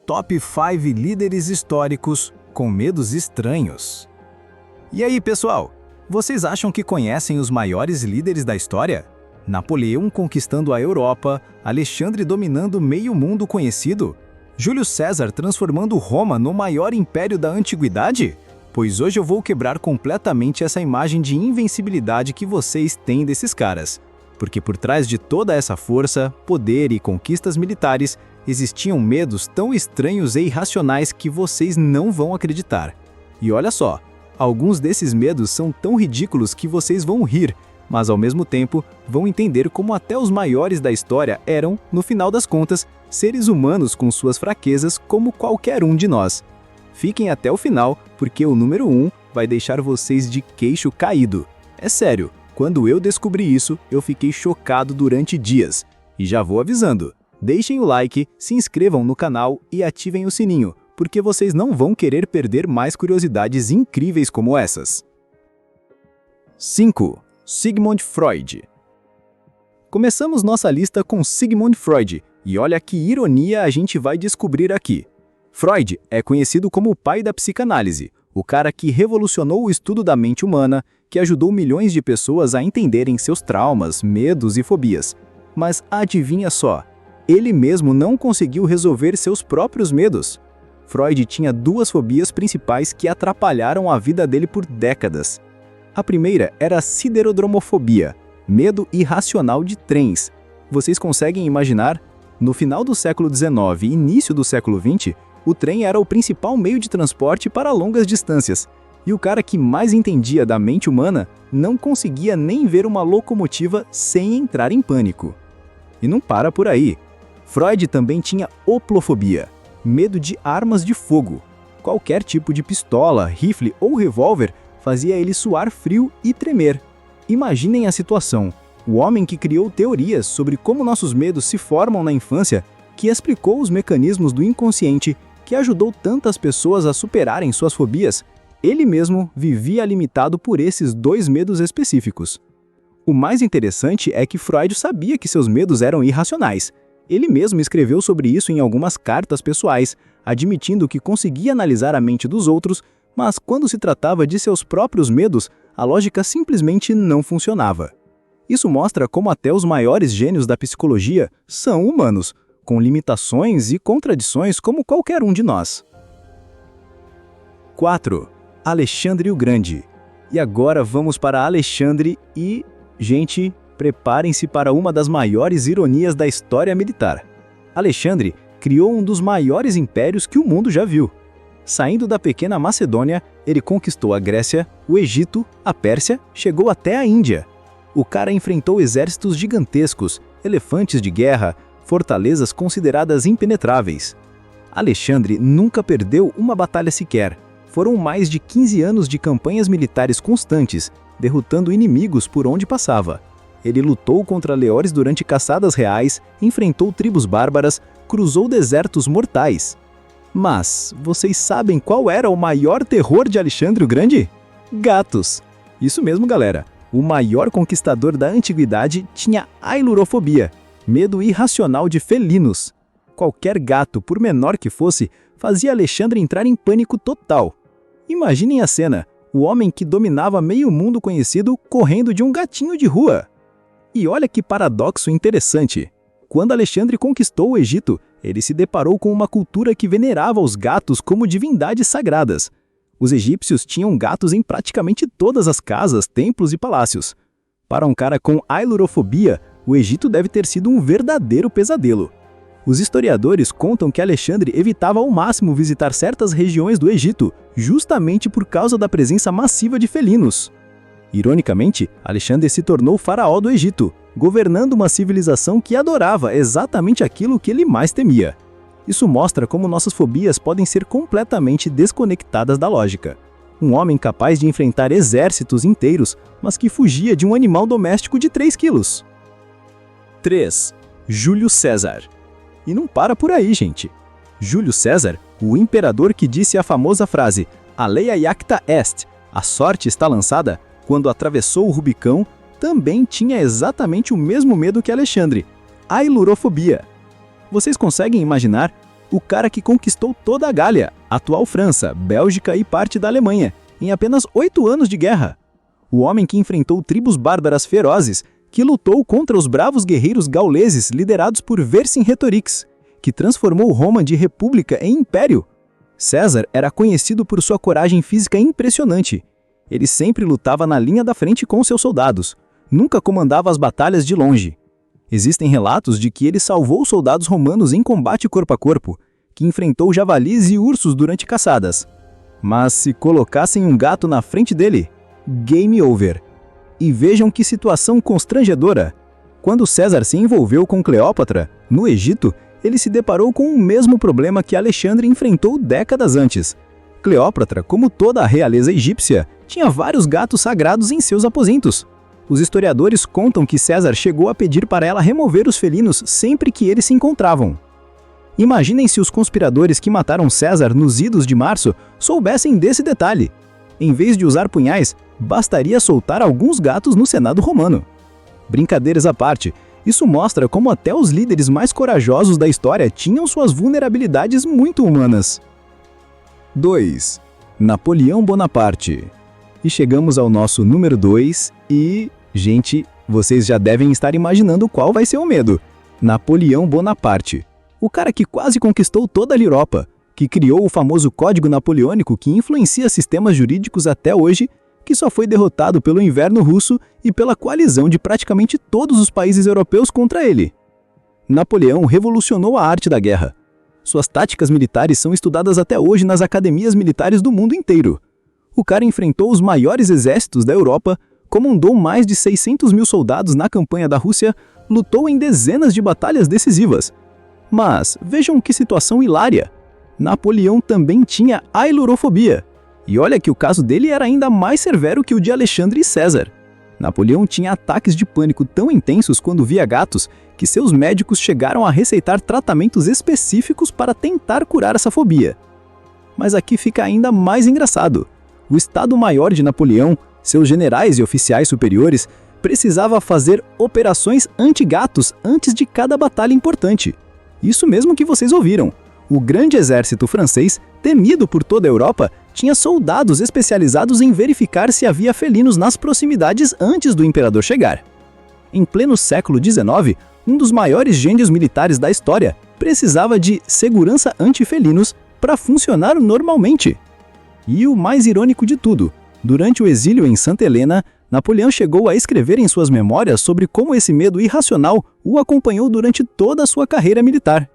Top 5 líderes históricos com medos estranhos. E aí, pessoal? Vocês acham que conhecem os maiores líderes da história? Napoleão conquistando a Europa, Alexandre dominando meio mundo conhecido, Júlio César transformando Roma no maior império da antiguidade? Pois hoje eu vou quebrar completamente essa imagem de invencibilidade que vocês têm desses caras. Porque por trás de toda essa força, poder e conquistas militares, existiam medos tão estranhos e irracionais que vocês não vão acreditar. E olha só, alguns desses medos são tão ridículos que vocês vão rir, mas ao mesmo tempo vão entender como até os maiores da história eram, no final das contas, seres humanos com suas fraquezas como qualquer um de nós. Fiquem até o final, porque o número 1 vai deixar vocês de queixo caído. É sério, quando eu descobri isso, eu fiquei chocado durante dias. E já vou avisando, deixem o like, se inscrevam no canal e ativem o sininho, porque vocês não vão querer perder mais curiosidades incríveis como essas. 5. Sigmund Freud. Começamos nossa lista com Sigmund Freud, e olha que ironia a gente vai descobrir aqui. Freud é conhecido como o pai da psicanálise, o cara que revolucionou o estudo da mente humana, que ajudou milhões de pessoas a entenderem seus traumas, medos e fobias. Mas adivinha só, ele mesmo não conseguiu resolver seus próprios medos. Freud tinha duas fobias principais que atrapalharam a vida dele por décadas. A primeira era a siderodromofobia, medo irracional de trens. Vocês conseguem imaginar? No final do século XIX e início do século XX, o trem era o principal meio de transporte para longas distâncias. E o cara que mais entendia da mente humana não conseguia nem ver uma locomotiva sem entrar em pânico. E não para por aí. Freud também tinha oplofobia, medo de armas de fogo. Qualquer tipo de pistola, rifle ou revólver fazia ele suar frio e tremer. Imaginem a situação. O homem que criou teorias sobre como nossos medos se formam na infância, que explicou os mecanismos do inconsciente, que ajudou tantas pessoas a superarem suas fobias, ele mesmo vivia limitado por esses dois medos específicos. O mais interessante é que Freud sabia que seus medos eram irracionais. Ele mesmo escreveu sobre isso em algumas cartas pessoais, admitindo que conseguia analisar a mente dos outros, mas quando se tratava de seus próprios medos, a lógica simplesmente não funcionava. Isso mostra como até os maiores gênios da psicologia são humanos, com limitações e contradições como qualquer um de nós. 4. Alexandre o Grande. E agora vamos para Alexandre e, gente, preparem-se para uma das maiores ironias da história militar. Alexandre criou um dos maiores impérios que o mundo já viu. Saindo da pequena Macedônia, ele conquistou a Grécia, o Egito, a Pérsia, chegou até a Índia. O cara enfrentou exércitos gigantescos, elefantes de guerra, fortalezas consideradas impenetráveis. Alexandre nunca perdeu uma batalha sequer. Foram mais de 15 anos de campanhas militares constantes, derrotando inimigos por onde passava. Ele lutou contra leões durante caçadas reais, enfrentou tribos bárbaras, cruzou desertos mortais. Mas vocês sabem qual era o maior terror de Alexandre o Grande? Gatos! Isso mesmo, galera. O maior conquistador da antiguidade tinha ailurofobia, medo irracional de felinos. Qualquer gato, por menor que fosse, fazia Alexandre entrar em pânico total. Imaginem a cena, o homem que dominava meio mundo conhecido correndo de um gatinho de rua. E olha que paradoxo interessante. Quando Alexandre conquistou o Egito, ele se deparou com uma cultura que venerava os gatos como divindades sagradas. Os egípcios tinham gatos em praticamente todas as casas, templos e palácios. Para um cara com ailurofobia, o Egito deve ter sido um verdadeiro pesadelo. Os historiadores contam que Alexandre evitava ao máximo visitar certas regiões do Egito, justamente por causa da presença massiva de felinos. Ironicamente, Alexandre se tornou faraó do Egito, governando uma civilização que adorava exatamente aquilo que ele mais temia. Isso mostra como nossas fobias podem ser completamente desconectadas da lógica. Um homem capaz de enfrentar exércitos inteiros, mas que fugia de um animal doméstico de 3 quilos. 3. Júlio César. E não para por aí, gente. Júlio César, o imperador que disse a famosa frase "Aleia iacta est", a sorte está lançada, quando atravessou o Rubicão, também tinha exatamente o mesmo medo que Alexandre, a ailurofobia. Vocês conseguem imaginar? o cara que conquistou toda a Gália, atual França, Bélgica e parte da Alemanha, em apenas 8 anos de guerra. O homem que enfrentou tribos bárbaras ferozes, que lutou contra os bravos guerreiros gauleses liderados por Vercingetorix, que transformou Roma de república em império. César era conhecido por sua coragem física impressionante. Ele sempre lutava na linha da frente com seus soldados, nunca comandava as batalhas de longe. Existem relatos de que ele salvou soldados romanos em combate corpo a corpo, que enfrentou javalis e ursos durante caçadas. Mas se colocassem um gato na frente dele, game over. E vejam que situação constrangedora. Quando César se envolveu com Cleópatra, no Egito, ele se deparou com o mesmo problema que Alexandre enfrentou décadas antes. Cleópatra, como toda a realeza egípcia, tinha vários gatos sagrados em seus aposentos. Os historiadores contam que César chegou a pedir para ela remover os felinos sempre que eles se encontravam. Imaginem se os conspiradores que mataram César nos idos de março soubessem desse detalhe. Em vez de usar punhais, bastaria soltar alguns gatos no Senado romano. Brincadeiras à parte, isso mostra como até os líderes mais corajosos da história tinham suas vulnerabilidades muito humanas. 2. Napoleão Bonaparte. E chegamos ao nosso número 2 e... gente, vocês já devem estar imaginando qual vai ser o medo. Napoleão Bonaparte. O cara que quase conquistou toda a Europa, que criou o famoso Código Napoleônico que influencia sistemas jurídicos até hoje, que só foi derrotado pelo inverno russo e pela coalizão de praticamente todos os países europeus contra ele. Napoleão revolucionou a arte da guerra. Suas táticas militares são estudadas até hoje nas academias militares do mundo inteiro. O cara enfrentou os maiores exércitos da Europa, comandou mais de 600 mil soldados na campanha da Rússia, lutou em dezenas de batalhas decisivas. Mas vejam que situação hilária. Napoleão também tinha ailurofobia. E olha que o caso dele era ainda mais severo que o de Alexandre e César. Napoleão tinha ataques de pânico tão intensos quando via gatos que seus médicos chegaram a receitar tratamentos específicos para tentar curar essa fobia. Mas aqui fica ainda mais engraçado. O Estado-Maior de Napoleão, seus generais e oficiais superiores, precisava fazer operações anti-gatos antes de cada batalha importante. Isso mesmo que vocês ouviram. O grande exército francês, temido por toda a Europa, tinha soldados especializados em verificar se havia felinos nas proximidades antes do imperador chegar. Em pleno século XIX, um dos maiores gênios militares da história precisava de segurança anti-felinos para funcionar normalmente. E o mais irônico de tudo, durante o exílio em Santa Helena, Napoleão chegou a escrever em suas memórias sobre como esse medo irracional o acompanhou durante toda a sua carreira militar.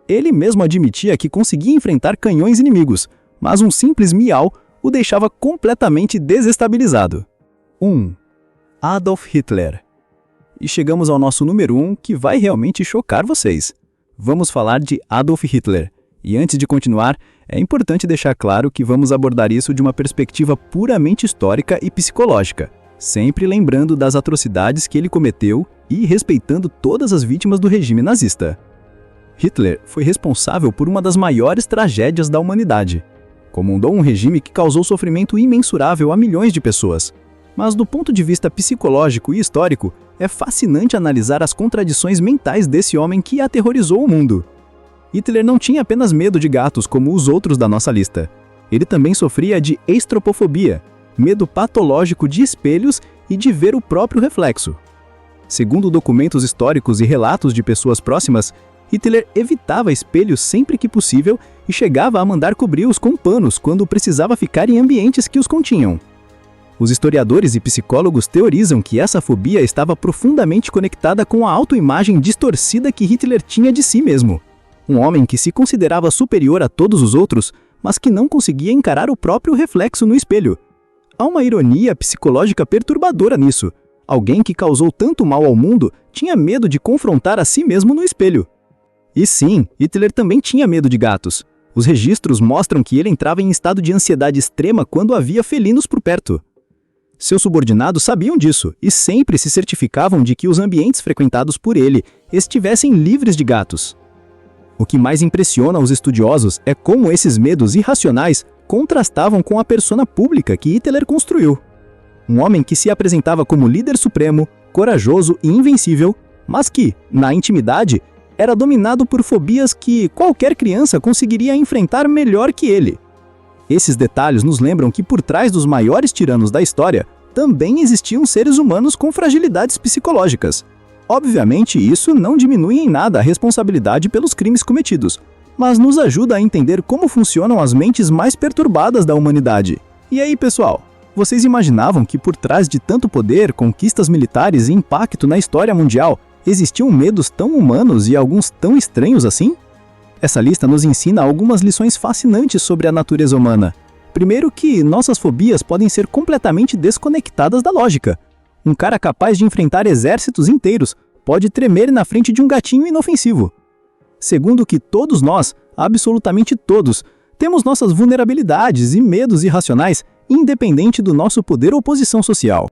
Ele mesmo admitia que conseguia enfrentar canhões inimigos, mas um simples miau o deixava completamente desestabilizado. 1. Adolf Hitler. E chegamos ao nosso número 1, que vai realmente chocar vocês. Vamos falar de Adolf Hitler. E antes de continuar, é importante deixar claro que vamos abordar isso de uma perspectiva puramente histórica e psicológica, sempre lembrando das atrocidades que ele cometeu e respeitando todas as vítimas do regime nazista. Hitler foi responsável por uma das maiores tragédias da humanidade. Comandou um regime que causou sofrimento imensurável a milhões de pessoas. Mas do ponto de vista psicológico e histórico, é fascinante analisar as contradições mentais desse homem que aterrorizou o mundo. Hitler não tinha apenas medo de gatos como os outros da nossa lista. Ele também sofria de estropofobia, medo patológico de espelhos e de ver o próprio reflexo. Segundo documentos históricos e relatos de pessoas próximas, Hitler evitava espelhos sempre que possível e chegava a mandar cobri-os com panos quando precisava ficar em ambientes que os continham. Os historiadores e psicólogos teorizam que essa fobia estava profundamente conectada com a autoimagem distorcida que Hitler tinha de si mesmo. Um homem que se considerava superior a todos os outros, mas que não conseguia encarar o próprio reflexo no espelho. Há uma ironia psicológica perturbadora nisso. Alguém que causou tanto mal ao mundo tinha medo de confrontar a si mesmo no espelho. E sim, Hitler também tinha medo de gatos. Os registros mostram que ele entrava em estado de ansiedade extrema quando havia felinos por perto. Seus subordinados sabiam disso e sempre se certificavam de que os ambientes frequentados por ele estivessem livres de gatos. O que mais impressiona os estudiosos é como esses medos irracionais contrastavam com a persona pública que Hitler construiu. Um homem que se apresentava como líder supremo, corajoso e invencível, mas que, na intimidade, era dominado por fobias que qualquer criança conseguiria enfrentar melhor que ele. Esses detalhes nos lembram que por trás dos maiores tiranos da história também existiam seres humanos com fragilidades psicológicas. Obviamente, isso não diminui em nada a responsabilidade pelos crimes cometidos, mas nos ajuda a entender como funcionam as mentes mais perturbadas da humanidade. E aí, pessoal? Vocês imaginavam que por trás de tanto poder, conquistas militares e impacto na história mundial, existiam medos tão humanos e alguns tão estranhos assim? Essa lista nos ensina algumas lições fascinantes sobre a natureza humana. Primeiro que nossas fobias podem ser completamente desconectadas da lógica. Um cara capaz de enfrentar exércitos inteiros pode tremer na frente de um gatinho inofensivo. Segundo que todos nós, absolutamente todos, temos nossas vulnerabilidades e medos irracionais, independente do nosso poder ou posição social.